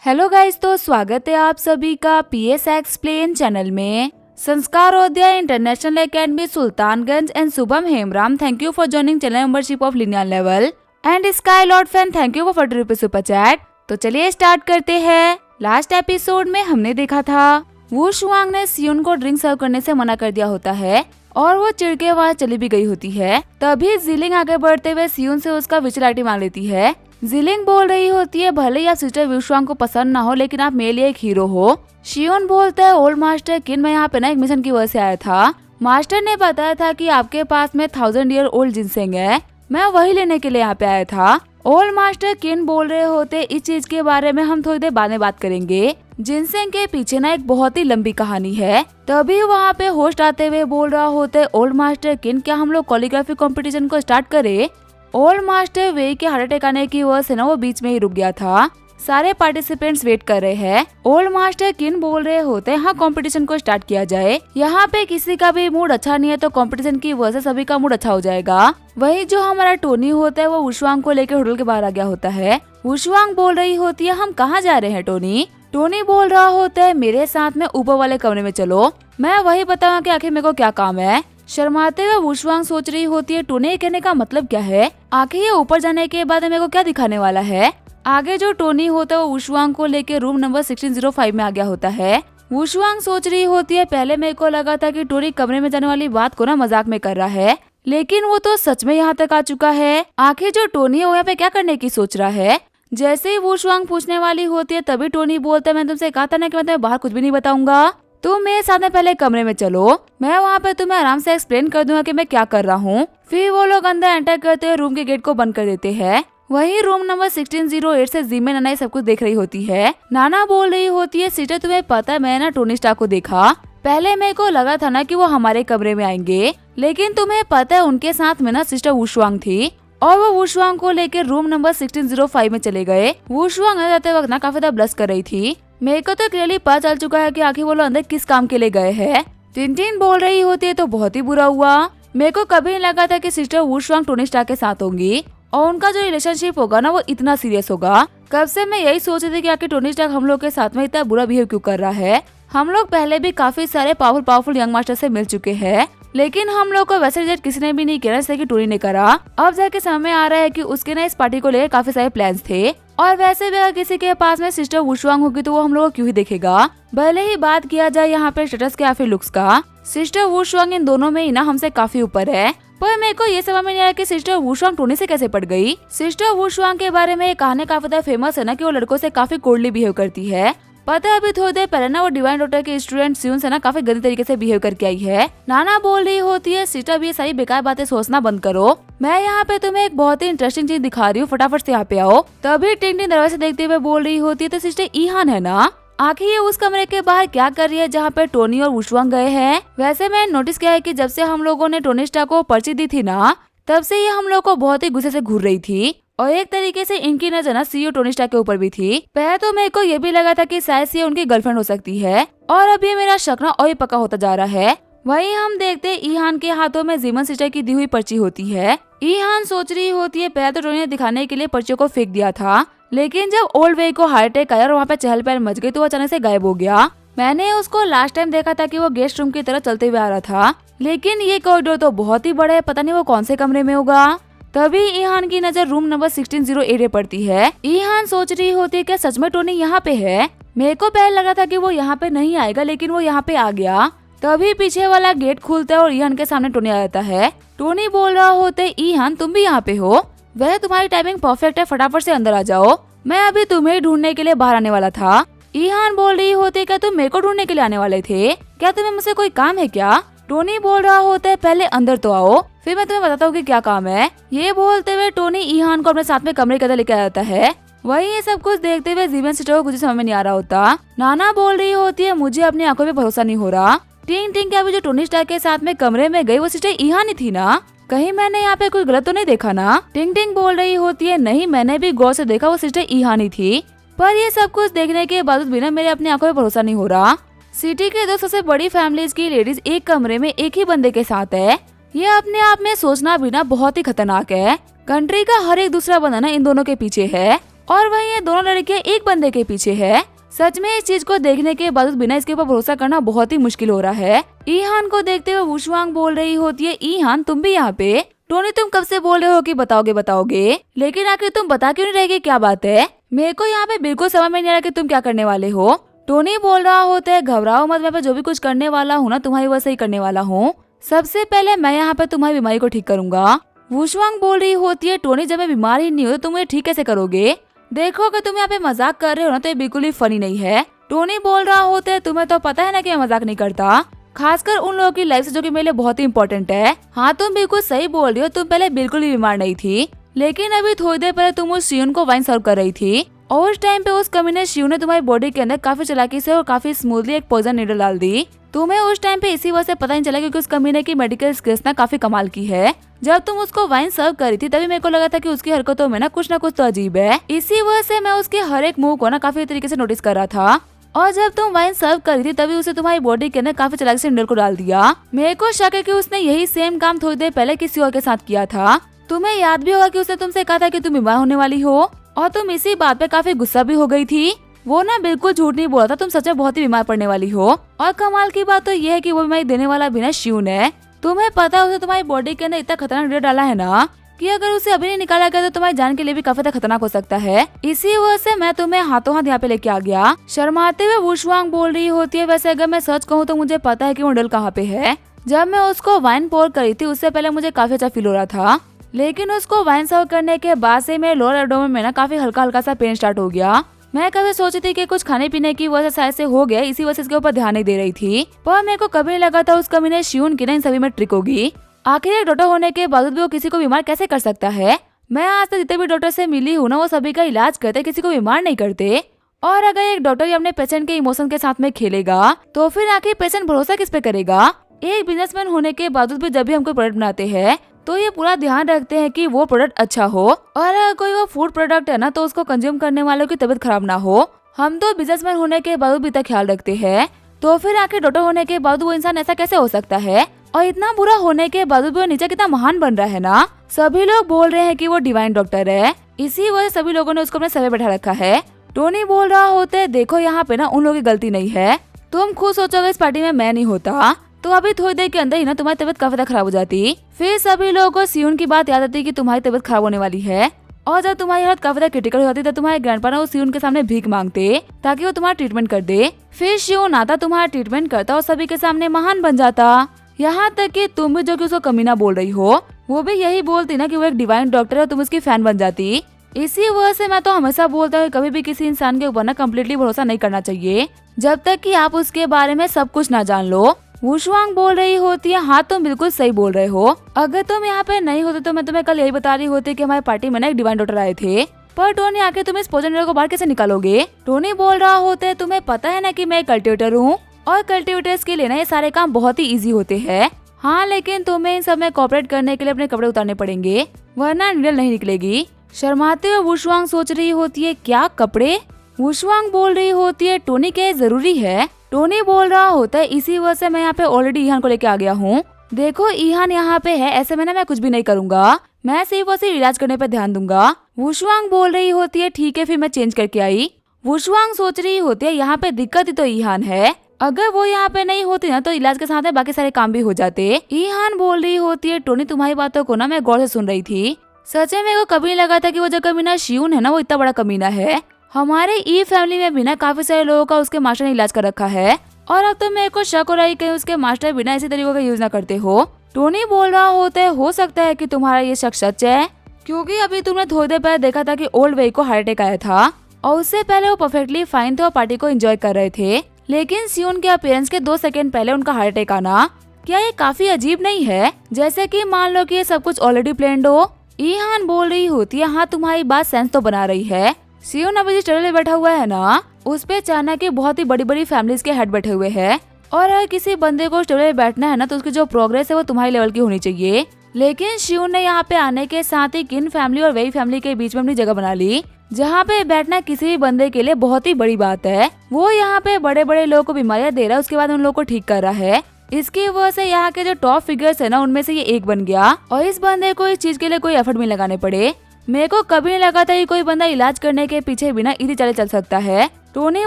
Hello guys, तो स्वागत है आप सभी का पीएस एक्सप्लेन चैनल में। Sanskaroday international academy Sultanganj and Shubham Hembram, thank you for joining channel membership of linear level and sky lord fan, thank you for 40 rupees super chat. तो चलिए स्टार्ट करते हैं। लास्ट एपिसोड में हमने देखा था वू शुआंग ने सियुन को ड्रिंक सर्व करने से मना कर दिया होता है और वो चिढ़ के वहाँ चली भी गई होती है। तभी जिलिंग आगे बढ़ते हुए सियुन से उसका विचलाइटी मांग लेती है। जिलिंग बोल रही होती है, भले ही आप सिस्टर वू शुआंग को पसंद ना हो लेकिन आप मेरे लिए एक हीरो हो। शियोन बोलता है, ओल्ड मास्टर किन, मैं यहाँ पे ना एक मिशन की वजह से आया था। मास्टर ने बताया था कि आपके पास में 1000 ईयर ओल्ड जिनसेंग है, मैं वही लेने के लिए यहाँ पे आया था। ओल्ड मास्टर किन बोल रहे होते, इस चीज के बारे में हम थोड़ी देर बाद में बात करेंगे। जिनसेंग के पीछे ना एक बहुत ही लंबी कहानी है। तभी वहाँ पे होस्ट आते हुए बोल रहा होते, ओल्ड मास्टर किन, क्या हम लोग कोरियोग्राफी कंपटीशन को स्टार्ट करें। ओल्ड मास्टर वे के हार्ट अटैक आने की वजह से ना वो बीच में ही रुक गया था। सारे पार्टिसिपेंट्स वेट कर रहे हैं। ओल्ड मास्टर किन बोल रहे होते, हाँ कंपटीशन को स्टार्ट किया जाए। यहाँ पे किसी का भी मूड अच्छा नहीं है तो कंपटीशन की वजह से सभी का मूड अच्छा हो जाएगा। वही जो हमारा टोनी होता है वो वू शुआंग को लेकर होटल के बाहर आ गया होता है। वू शुआंग बोल रही होती है, हम कहाँ जा रहे हैं टोनी। टोनी बोल रहा होता है, मेरे साथ में ऊपर वाले कमरे में चलो, मैं वही बताऊंगा कि आखिर मेरे को क्या काम है। शर्माते हुए वू शुआंग सोच रही होती है, टोनी ये कहने का मतलब क्या है, आखिर ये ऊपर जाने के बाद मेरे को क्या दिखाने वाला है। आगे जो टोनी होता है वो वू शुआंग को लेके रूम नंबर 1605 में आ गया होता है। वू शुआंग सोच रही होती है, पहले मेरे को लगा था कि टोनी कमरे में जाने वाली बात को ना मजाक में कर रहा है, लेकिन वो तो सच में यहाँ तक आ चुका है। आखिर जो टोनी है वो यहाँ पे क्या करने की सोच रहा है। जैसे ही वू शुआंग पूछने वाली होती है तभी टोनी बोलता है, मैं तुमसे कहा था ना कि मैं तुम्हें बाहर कुछ भी नहीं बताऊंगा, तुम मेरे साथ में पहले कमरे में चलो, मैं वहाँ पे तुम्हें आराम से एक्सप्लेन कर दूंगा कि मैं क्या कर रहा हूँ। फिर वो लोग अंदर एंटर करते हुए रूम के गेट को बंद कर देते हैं। वही रूम नंबर 1608 से जिमे नाना सब कुछ देख रही होती है। नाना बोल रही होती है, सिस्टर तुम्हें पता है मैंने ना टोनी स्टार्क को देखा, पहले मेरे को लगा था ना कि वो हमारे कमरे में आएंगे, लेकिन तुम्हें पता है उनके साथ में ना सिस्टर वू शुआंग थी और वो वू शुआंग को लेकर रूम नंबर 1605 में चले गए। वू शुआंग अंदर जाते वक्त ना काफी ज्यादा ब्लश कर रही थी। मेरे को तो क्लियरली पता चल चुका है कि आखिर वो लोग अंदर किस काम के लिए गए हैं। टिनटिन बोल रही होती है, तो बहुत ही बुरा हुआ, मेरे को कभी नहीं लगा था कि सिस्टर वू शुआंग टोनी स्टार्क के साथ होंगी और उनका जो रिलेशनशिप होगा ना वो इतना सीरियस होगा। कब से मैं यही सोच रही थी कि आखिर टोनी स्टार्क हम लोग के साथ में इतना बुरा बिहेव क्यों कर रहा है। हम लोग पहले भी काफी सारे पावरफुल यंग मास्टर से मिल चुके हैं, लेकिन हम लोग को वैसे रिजेक्ट किसी ने भी नहीं किया जैसे कि टोनी ने करा। अब जाके समय आ रहा है कि उसके ना इस पार्टी को लेकर काफी सारे प्लान्स थे और वैसे भी अगर किसी के पास में सिस्टर वू शुआंग होगी तो वो हम लोग को क्यों ही देखेगा। भले ही बात किया जाए यहाँ पे स्टेटस के या फिर लुक्स का, सिस्टर वू शुआंग इन दोनों में ही ना हमसे काफी ऊपर है। पर मेरे को ये समझ में नहीं आया कि सिस्टर वू शुआंग टोनी से कैसे पड़ गई। सिस्टर वू शुआंग के बारे में ये कहानी काफी ज्यादा फेमस है ना कि वो लड़कों से काफी कोल्डली बिहेव करती है। पता है अभी थोड़ी देर पहले ना वो डिवाइन डॉटर के स्टूडेंट सियुन से ना काफी गंदे तरीके से बिहेव करके आई है। नाना बोल रही होती है, सिस्टर भी ये सारी बेकार बातें सोचना बंद करो, मैं यहाँ पे तुम्हें एक बहुत ही इंटरेस्टिंग चीज दिखा रही हूँ, फटाफट से यहाँ पे आओ। तभी टिंगटिंग दरवाजे से देखते हुए बोल रही होती है, तो सिस्टर ईहान है ना, आखिर ये उस कमरे के बाहर क्या कर रही है जहाँ पे टोनी और वू शुआंग गए हैं। वैसे मैंने नोटिस किया है कि जब से हम लोगों ने टोनी स्टार्क को पर्ची दी थी ना, तब से ये हम लोग को बहुत ही गुस्से से घूर रही थी और एक तरीके से इनकी नजर ना सीईओ टोनी स्टार्क के ऊपर भी थी। पहले तो मेरे को ये भी लगा था कि शायद ये उनकी गर्लफ्रेंड हो सकती है और अब ये मेरा शक ना और पक्का होता जा रहा है। वहीं हम देखते ईहान के हाथों में जिमन सिस्टर की दी हुई पर्ची होती है। ईहान सोच रही होती है, पहले तो टोनी ने दिखाने के लिए पर्चियों को फेंक दिया था, लेकिन जब ओल्ड वे को हार्ट अटैक आया और वहाँ पे चहल पहल मच गई तो वो अचानक से गायब हो गया। मैंने उसको लास्ट टाइम देखा था कि वो गेस्ट रूम की तरह चलते हुए आ रहा था, लेकिन ये कॉरिडोर तो बहुत ही बड़ा है, पता नहीं वो कौन से कमरे में होगा। तभी ईहान की नजर रूम नंबर 1608 पे पड़ती है। ईहान सोच रही होती है, क्या सच में टोनी यहाँ पे है। मेरे को पहले लगा था कि वो यहाँ पे नहीं आएगा, लेकिन वो यहाँ पे आ गया। तभी पीछे वाला गेट खुलता है और ईहान के सामने टोनी आ जाता है। टोनी बोल रहा होता है, ईहान तुम भी यहाँ पे हो, वह तुम्हारी टाइमिंग परफेक्ट है, फटाफट से अंदर आ जाओ, मैं अभी तुम्हें ढूंढने के लिए बाहर आने वाला था। ईहान बोल रही होती है, क्या तुम मेरे को ढूंढने के लिए आने वाले थे, क्या तुम्हें मुझसे कोई काम है क्या। टोनी बोल रहा होता है, पहले अंदर तो आओ फिर मैं तुम्हें बताता हूँ कि क्या काम है। ये बोलते हुए टोनी ईहान को अपने साथ में कमरे के अंदर लेकर आता है। वही ये सब कुछ देखते हुए जिमन सिस्टर को कुछ समझ में नहीं आ रहा होता। नाना बोल रही होती है, मुझे अपनी आंखों पे भरोसा नहीं हो रहा। टिंग टिंग के अभी जो टोनी स्टार्क के साथ में कमरे में गई वो सिस्टर ईहान ही थी ना, कहीं मैंने यहाँ पे कोई गलत तो नहीं देखा ना। टिंग टिंग बोल रही होती है, नहीं मैंने भी गौर से देखा, वो सिस्टर ईहान ही थी, पर ये सब कुछ देखने के बावजूद भी ना मेरे अपनी आंखों पे भरोसा नहीं हो रहा। सिटी के दो सबसे बड़ी फैमिलीज की लेडीज एक कमरे में एक ही बंदे के साथ है, ये अपने आप में सोचना भी ना बहुत ही खतरनाक है। कंट्री का हर एक दूसरा बंदा ना इन दोनों के पीछे है और वहीं ये दोनों लड़कियां एक बंदे के पीछे है। सच में इस चीज को देखने के बाद बिना इसके ऊपर भरोसा करना बहुत ही मुश्किल हो रहा है। ईहान को देखते हुए वुशवांग बोल रही होती है, ईहान तुम भी यहाँ पे? टोनी तुम कब से बोल रहे हो कि बताओगे, लेकिन आखिर तुम बता क्यों नहीं रहे? क्या बात है? मेरे को यहाँ पे बिल्कुल समझ में नहीं आ रहा कि तुम क्या करने वाले हो। टोनी बोल रहा होता है, घबराओ मत, मैं जो भी कुछ करने वाला हूँ ना तुम्हारी वैसे ही करने वाला हूँ। सबसे पहले मैं यहाँ पे तुम्हारी बीमारी को ठीक करूंगा। वुशवांग बोल रही होती है, टोनी जब मैं बीमार ही नहीं हो तो तुम मुझे ठीक कैसे करोगे? देखो अगर तुम यहाँ पे मजाक कर रहे हो ना तो ये बिल्कुल ही फनी नहीं है। टोनी बोल रहा होता है, तुम्हें तो पता है ना कि मैं मजाक नहीं करता, खासकर उन लोगों की लाइफ से जो कि मेरे लिए बहुत ही इम्पोर्टेंट है। हाँ तुम बिल्कुल सही बोल रही हो, तुम पहले बिल्कुल ही बीमार नहीं थी, लेकिन अभी थोड़ी देर पहले तुम उस शियून को वाइन सर्व कर रही थी और उस टाइम पे उस कमीने शियून ने तुम्हारी बॉडी के अंदर काफी चालाकी से और काफी स्मूथली एक पॉइजन नीडल डाल दी। तुम्हें उस टाइम पे इसी वजह से पता नहीं चला क्योंकि उस कमीने की मेडिकल स्किल्स ना काफी कमाल की है। जब तुम उसको वाइन सर्व करी थी तभी मेरे को लगा था कि उसकी हरकतों में ना कुछ तो अजीब है। इसी वजह से मैं उसके हर एक मूव को ना काफी तरीके से नोटिस कर रहा था। और जब तुम वाइन सर्व कर रही थी तभी उसे तुम्हारी बॉडी के अंदर काफी चालाकी से नीडल को डाल दिया। मेरे को शक है कि उसने यही सेम काम थोड़ी देर पहले किसी और के साथ किया था। तुम्हें याद भी होगा कि उसने तुमसे कहा था कि तुम बीमार होने वाली हो और तुम इसी बात पे काफी गुस्सा भी हो गई थी। वो ना बिल्कुल झूठ नहीं बोला था, तुम सच में बहुत ही बीमार पड़ने वाली हो। और कमाल की बात तो ये है कि वो बीमारी देने वाला भी ना शियून है। तुम्हें पता है उसे तुम्हारी बॉडी के अंदर इतना खतरनाक नीडल डाला है ना कि अगर उसे अभी नहीं निकाला गया तो तुम्हारी जान के लिए भी काफी खतरनाक हो सकता है। इसी वजह से मैं तुम्हें हाथों हाथ यहाँ पे लेके आ गया। शर्माते हुए वुशवांग बोल रही होती है, वैसे अगर मैं सच कहूँ तो मुझे पता है कि वो नीडल कहाँ पे है। जब मैं उसको वाइन पोर करी थी उससे पहले मुझे काफी अच्छा फील हो रहा था, लेकिन उसको वाइन सर्व करने के बाद से मेरे लोअर एब्डोमेन में ना काफी हल्का सा पेन स्टार्ट हो गया। मैं कभी सोची थी कि कुछ खाने पीने की वजह से शायद से हो गया, इसी वजह से इसके ऊपर ध्यान नहीं दे रही थी, पर मेरे को कभी नहीं लगा था उस कमीने शियून की ना इन सभी में ट्रिक होगी। आखिर एक डॉक्टर होने के बावजूद भी वो किसी को बीमार कैसे कर सकता है? मैं आज तक जितने भी डॉक्टर से मिली हूँ ना वो सभी का इलाज करते, किसी को बीमार नहीं करते। और अगर एक डॉक्टर अपने पेशेंट के इमोशन के साथ में खेलेगा तो फिर आखिर पेशेंट भरोसा किस पे करेगा? एक बिजनेसमैन होने के बावजूद भी जब भी हम कोई प्रोडक्ट बनाते हैं तो ये पूरा ध्यान रखते हैं कि वो प्रोडक्ट अच्छा हो, और अगर कोई वो फूड प्रोडक्ट है ना तो उसको कंज्यूम करने वालों की तबीयत खराब ना हो। हम तो बिजनेसमैन होने के बावजूद भी इतना ख्याल रखते हैं, तो फिर आखिर डॉक्टर होने के बावजूद वो इंसान ऐसा कैसे हो सकता है? और इतना बुरा होने के बावजूद भी वो नीचे कितना महान बन रहा है ना। सभी लोग बोल रहे हैं कि वो डिवाइन डॉक्टर है, इसी वजह सभी लोगों ने उसको अपने सर पे बैठा रखा है। टोनी बोल रहा होता है, देखो यहाँ पे ना उन लोगों की गलती नहीं है, तुम खुद सोचोगे इस पार्टी में मैं नहीं होता तो अभी थोड़ी देर के अंदर ही ना तुम्हारी तबीयत काफी खराब हो जाती। फिर सभी लोगों को शियून की बात याद आती कि तुम्हारी तबीयत खराब होने वाली है, और जब तुम्हारी हालत काफी क्रिटिकल हो जाती तो तुम्हारे ग्रैंडपा ना उस शियून के सामने भीख मांगते ताकि वो तुम्हारा ट्रीटमेंट कर दे। फिर शियून आता, तुम्हारा ट्रीटमेंट करता और सभी के सामने महान बन जाता। यहाँ तक कि तुम भी जो कि उसको कमीना बोल रही हो वो भी यही बोलती ना कि वो एक डिवाइन डॉक्टर है और तुम उसकी फैन बन जाती। इसी वजह से मैं तो हमेशा बोलता हूँ कभी भी किसी इंसान के ऊपर ना कम्प्लीटली भरोसा नहीं करना चाहिए जब तक कि आप उसके बारे में सब कुछ ना जान लो। वुशवांग बोल रही होती है, हाँ तुम बिल्कुल सही बोल रहे हो, अगर तुम यहाँ पे नहीं होते तो मैं तुम्हें कल यही बता रही होती कि हमारी पार्टी में ना एक डिवाइन डॉक्टर आए थे। पर टोनी आके तुम इस पोजन को बाहर कैसे निकालोगे? टोनी बोल रहा होता है, तुम्हें पता है ना कि मैं कल्टिवेटर हूँ और कल्टिवेटर्स के लिए ना ये सारे काम बहुत ही इजी होते हैं। हाँ लेकिन तुम्हें इन सब में कोऑपरेट करने के लिए अपने कपड़े उतारने पड़ेंगे वरना नीडल नहीं निकलेगी। शर्माते हुए वुशवांग सोच रही होती है, क्या कपड़े? वुशवांग बोल रही होती है, टोनी क्या जरूरी है? टोनी बोल रहा होता है, इसी वजह से मैं यहाँ पे ऑलरेडी ईहान को लेके आ गया हूँ। देखो ईहान यहाँ पे है, ऐसे में ना मैं कुछ भी नहीं करूँगा, मैं सिर्फ और सिर्फ इलाज करने पे ध्यान दूंगा। वुशवांग बोल रही होती है, ठीक है फिर मैं चेंज करके आई। वुशवांग सोच रही होती है, यहाँ पे दिक्कत ही तो ईहान है, अगर वो यहाँ पे नहीं होती ना तो इलाज के साथ में बाकी सारे काम भी हो जाते। ईहान बोल रही होती है, टोनी तुम्हारी बातों को ना मैं गौर से सुन रही थी, सच में मेरे को कभी नहीं लगा था कि वो जो कमीना शियून है ना वो इतना बड़ा कमीना है। हमारे ई फैमिली में भी ना काफी सारे लोगों का उसके मास्टर ने इलाज कर रखा है, और अब तो मेरे को शक हो रहा है कहीं उसके मास्टर बिना इसी तरीके का यूज ना करते हो। टोनी बोल रहा होता है, हो सकता है कि तुम्हारा ये शक सच है, क्योंकि अभी तुमने थोड़ी देर पहले देखा था कि ओल्ड वे को हार्ट अटैक आया था और उससे पहले वो परफेक्टली फाइन थे और पार्टी को एंजॉय कर रहे थे, लेकिन शियून के अपीयरेंस के 2 सेकंड पहले उनका हार्ट अटैक आना, क्या ये काफी अजीब नहीं है? जैसे कि मान लो कि ये सब कुछ ऑलरेडी प्लान्ड हो। ईहान बोल रही होती है, हाँ तुम्हारी बात सेंस तो बना रही है, शियून अभी जिस टेबल पे बैठा हुआ है ना उस पे अचानक की बहुत ही बड़ी बड़ी फैमिलीज के हेड बैठे हुए हैं, और अगर किसी बंदे को उस टेबल पे बैठना है ना तो उसकी जो प्रोग्रेस है वो तुम्हारी लेवल की होनी चाहिए। लेकिन शियून ने यहाँ पे आने के साथ ही किन फैमिली और वही फैमिली के बीच में अपनी जगह बना ली, जहाँ पे बैठना किसी भी बंदे के लिए बहुत ही बड़ी बात है। वो यहाँ पे बड़े बड़े लोगों को बीमारियां दे रहा है, उसके बाद उन लोगों को ठीक कर रहा है। इसकी वजह से यहाँ के जो टॉप फिगर्स है ना उनमें से ये एक बन गया, और इस बंदे को इस चीज के लिए कोई एफर्ट नहीं लगाने पड़े। मेरे को कभी नहीं लगा था कि कोई बंदा इलाज करने के पीछे बिना इतनी चले चल सकता है। टोनी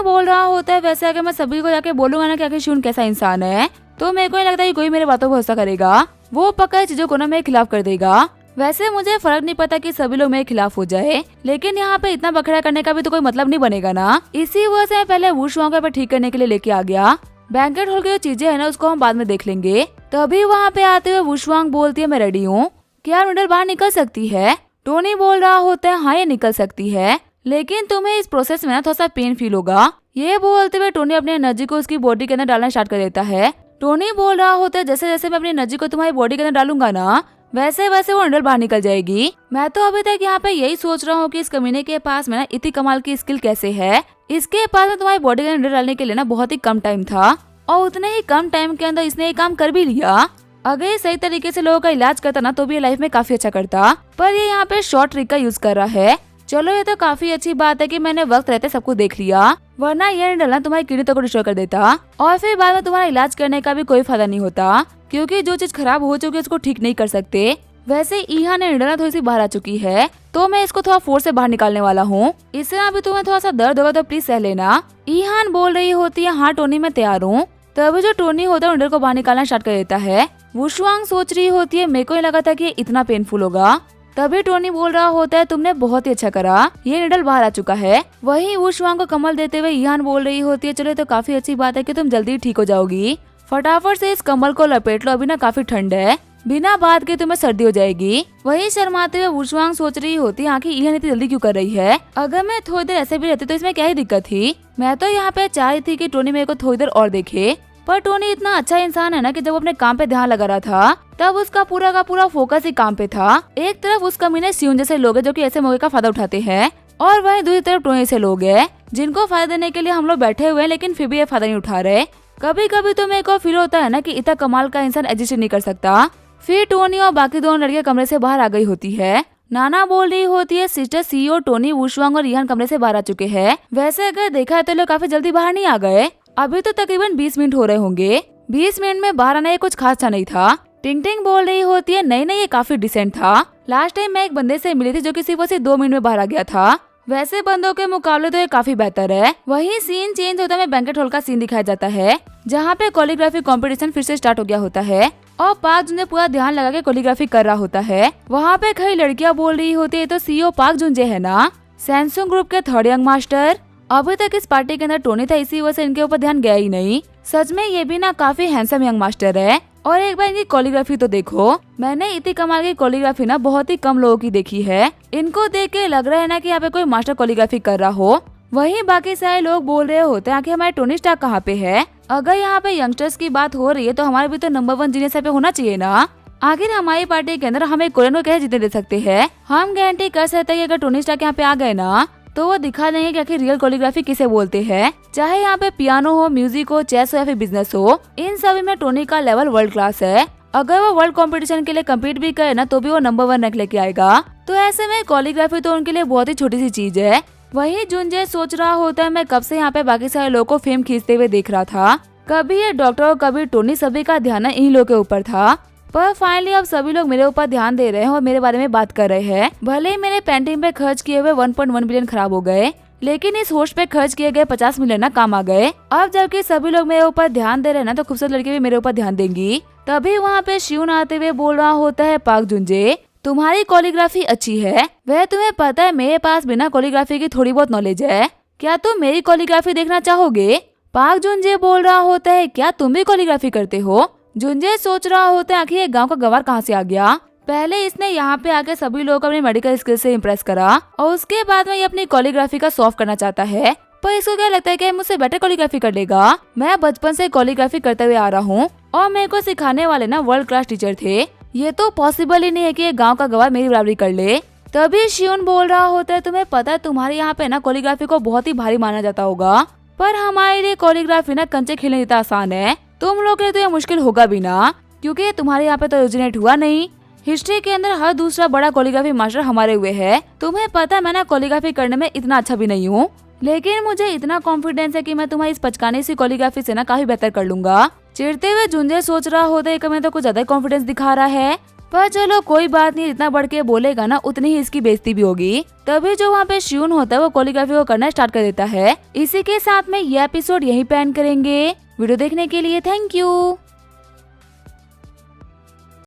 बोल रहा होता है, वैसे अगर मैं सभी को जाके बोलूंगा ना कि आखिर शिवन कैसा इंसान है, तो मेरे को नहीं लगता कि कोई मेरे बातों पर भरोसा करेगा। वो पक्का चीजों को ना मेरे खिलाफ कर देगा। वैसे मुझे फर्क नहीं पड़ता कि सभी लोग मेरे खिलाफ हो जाए, लेकिन यहाँ पे इतना बखड़ा करने का भी तो कोई मतलब नहीं बनेगा ना। इसी वजह से पहले वुशवांग को ठीक करने के लिए लेके आ गया। बैंकेट हॉल की जो चीजें है ना उसको हम बाद में देख लेंगे। तभी वहाँ पे आते हुए वुशवांग बोलती है, मैं रेडी हूँ, क्या नूडल बाहर निकल सकती है? टोनी बोल रहा होता है, हाँ ये निकल सकती है, लेकिन तुम्हें इस प्रोसेस में ना थोड़ा सा पेन फील होगा। ये बोलते हुए टोनी अपनी एनर्जी को उसकी बॉडी के अंदर डालना स्टार्ट कर देता है। टोनी बोल रहा होता है, जैसे जैसे मैं अपनी एनर्जी को तुम्हारी बॉडी के अंदर डालूंगा ना, वैसे वैसे वो नूडल बाहर निकल जाएगी। मैं तो अभी तक यहाँ पे यही सोच रहा हूँ कि इस कमीने के पास में ना इतनी कमाल की स्किल कैसे है। इसके पास में तुम्हारी बॉडी के अंदर डालने के लिए ना बहुत ही कम टाइम था, और उतने ही कम टाइम के अंदर इसने ये काम कर भी लिया। अगर ये सही तरीके से लोगों का इलाज करता ना तो भी ये लाइफ में काफी अच्छा करता, पर ये यहाँ पे शॉर्ट ट्रिक का यूज कर रहा है। चलो ये तो काफी अच्छी बात है कि मैंने वक्त रहते सब कुछ देख लिया, वरना ये डलना तुम्हारी किडनी तक को डिस्ट्रॉय कर देता, और फिर बाद में तुम्हारा इलाज करने का भी कोई फायदा नहीं होता, क्योंकि जो चीज खराब हो चुकी है उसको ठीक नहीं कर सकते। वैसे ईहा ने डलना थोड़ी सी बाहर आ चुकी है, तो मैं इसको थोड़ा फोर्स से बाहर निकालने वाला हूँ। इससे अभी तुम्हें थोड़ा सा दर्द होगा तो प्लीज सह लेना। ईहान बोल रही होती है, हाँ टोनी मैं तैयार हूँ। तभी जो टोनी होता है नूडल को बाहर निकालना स्टार्ट कर देता है। वुशवांग सोच रही होती है, मेरे को नहीं लगा था कि इतना पेनफुल होगा। तभी टोनी बोल रहा होता है, तुमने बहुत ही अच्छा करा, ये नूडल बाहर आ चुका है। वहीं वुशवांग को कमल देते हुए ईहान बोल रही होती है, चलो तो काफी अच्छी बात है कि तुम जल्दी ठीक हो जाओगी। फटाफट से इस कमल को लपेट लो, अभी ना काफी ठंड है, बिना बात के तुम्हें सर्दी हो जाएगी। वहीं शर्माते हुए वुशवांग सोच रही होती है, आखिर ईहान इतनी जल्दी क्यों कर रही है? अगर मैं थोड़ी देर ऐसे भी रहती तो इसमें क्या ही दिक्कत थी? मैं तो यहाँ पे चाह रही थी कि टोनी मेरे को थोड़ी देर और देखे, पर टोनी इतना अच्छा इंसान है ना कि जब अपने काम पे ध्यान लगा रहा था तब उसका पूरा का पूरा फोकस ही काम पे था। एक तरफ उस कमीने शिवन जैसे लोग हैं जो कि ऐसे मौके का फायदा उठाते हैं, और वहीं दूसरी तरफ टोनी से लोग हैं जिनको फायदा देने के लिए हम लोग बैठे हुए हैं, लेकिन फिर भी ये फायदा नहीं उठा रहे। कभी कभी तो मेरे को फील होता है ना कि इतना कमाल का इंसान एग्जिस्ट नहीं कर सकता। फिर टोनी और बाकी दोनों लड़कियां कमरे से बाहर आ गई होती है। नाना बोल रही होती है, सिस्टर सीईओ टोनी, वुशवांग और ईहान कमरे से बाहर आ चुके हैं। वैसे अगर देखा है तो लोग काफी जल्दी बाहर नहीं आ गए, अभी तो तकरीबन 20 मिनट हो रहे होंगे। 20 मिनट में बाहर आना ये कुछ खास नहीं था। टिंग टिंग बोल रही होती है, नहीं ये काफी डिसेंट था। लास्ट टाइम मैं एक बंदे से मिली थी जो कि सिर्फ 2 मिनट में बाहर आ गया था। वैसे बंदों के मुकाबले तो ये काफी बेहतर है। वहीं सीन चेंज होता है, बैंकेट हॉल का सीन दिखाया जाता है, जहाँ पे कोरियोग्राफी कंपटीशन फिर से स्टार्ट हो गया होता है, और पार्क जुन पूरा ध्यान लगा के कोरियोग्राफी कर रहा होता है। वहाँ पे कई लड़कियाँ बोल रही होती है, तो सीईओ पार्क जुन है ना, सैमसंग ग्रुप के थर्ड यंग मास्टर। अभी तक इस पार्टी के अंदर टोनी था, इसी वजह से इनके ऊपर ध्यान गया ही नहीं। सच में ये भी ना काफी हैंडसम यंग मास्टर है। और एक बार इनकी कोरियोग्राफी तो देखो, मैंने इतनी कमाल की कोरियोग्राफी ना बहुत ही कम लोगों की देखी है। इनको देख के लग रहा है ना कि यहाँ पे कोई मास्टर कोरियोग्राफी कर रहा हो। वहीं बाकी सारे लोग बोल रहे होते हैं कि हमारे टोनी स्टार्क कहाँ पे है। अगर यहाँ पे यंगस्टर्स की बात हो रही है तो हमारे भी तो नंबर 1 जीनियस पे होना चाहिए ना। आखिर हमारी पार्टी के अंदर हमें कोरियन को कैसे जीतने दे सकते हैं? हम गारंटी कर सकते हैं कि अगर टोनी स्टार्क यहाँ पे आ गए ना तो वो दिखा देंगे कि आखिर रियल कोरियोग्राफी किसे बोलते हैं। चाहे यहाँ पे पियानो हो, म्यूजिक हो, चेस हो या फिर बिजनेस हो, इन सभी में टोनी का लेवल वर्ल्ड क्लास है। अगर वो वर्ल्ड कंपटीशन के लिए कम्पीट भी करे ना तो भी वो नंबर 1 रैंक लेके आएगा। तो ऐसे में कोरियोग्राफी तो उनके लिए बहुत ही छोटी सी चीज है। वही जुनजे सोच रहा होता है, मैं कब से यहाँ पे बाकी सारे लोगों को फेम खींचते हुए देख रहा था। कभी ये डॉक्टर और कभी टोनी, सभी का ध्यान इन लोगों के ऊपर था। पर फाइनली अब सभी लोग मेरे ऊपर ध्यान दे रहे हैं और मेरे बारे में बात कर रहे हैं। भले ही मेरे पेंटिंग पे खर्च किए हुए 1.1 बिलियन खराब हो गए, लेकिन इस होस्ट पे खर्च किए गए 50 मिलियन ना काम आ गए। अब जबकि सभी लोग मेरे ऊपर ध्यान दे रहे हैं ना, तो खूबसूरत लड़की भी मेरे ऊपर ध्यान देंगी। तभी वहाँ पे शिवन आते हुए बोल रहा होता है, पार्क जुनजे तुम्हारी कोरियोग्राफी अच्छी है। वह तुम्हें पता है मेरे पास बिना कोरियोग्राफी की थोड़ी बहुत नॉलेज है, क्या तुम मेरी कोरियोग्राफी देखना चाहोगे? पार्क जुनजे बोल रहा होता है, क्या तुम भी कोरियोग्राफी करते हो? जुनजे सोच रहा होता है, आखिर ये गाँव का गंवार कहाँ से आ गया। पहले इसने यहाँ पे आके सभी लोगों को अपनी मेडिकल स्किल से इम्प्रेस करा, और उसके बाद में ये अपनी कोरियोग्राफी का शो ऑफ करना चाहता है। पर इसको क्या लगता है कि मुझसे बेटर कोरियोग्राफी कर लेगा? मैं बचपन से कोरियोग्राफी करते हुए आ रहा हूँ और मेरे को सिखाने वाले ना वर्ल्ड क्लास टीचर थे। ये तो पॉसिबल ही नहीं है कि ये गाँव का गंवार मेरी बराबरी कर ले। तभी शिवन बोल रहा होता है, तुम्हें पता है तुम्हारे यहाँ पे ना कोरियोग्राफी को बहुत ही भारी माना जाता होगा, पर हमारे लिए कोरियोग्राफी ना कंचे खेलने जितना आसान है। तुम लोग के लिए तो ये मुश्किल होगा भी ना, क्योंकि ये तुम्हारे यहाँ पे तो ओरिजिनेट हुआ नहीं। हिस्ट्री के अंदर हर दूसरा बड़ा कोरियोग्राफी मास्टर हमारे हुए है। तुम्हें पता है मैं ना कोरियोग्राफी करने में इतना अच्छा भी नहीं हूँ, लेकिन मुझे इतना कॉन्फिडेंस है कि मैं तुम्हारी इस पचकाने सी कोरियोग्राफी से ना काफी बेहतर कर लूंगा। चिढ़ते हुए जुनजे सोच रहा होता है कि मैं तो कुछ ज्यादा कॉन्फिडेंस दिखा रहा है। पर चलो कोई बात नहीं, जितना बढ़ के बोलेगा ना उतनी ही इसकी बेइज्जती भी होगी। तभी जो वहाँ पे शियून होता है वो कोरियोग्राफी को करना स्टार्ट कर देता है। इसी के साथ में ये एपिसोड यहीं पे एंड करेंगे। वीडियो देखने के लिए थैंक यू।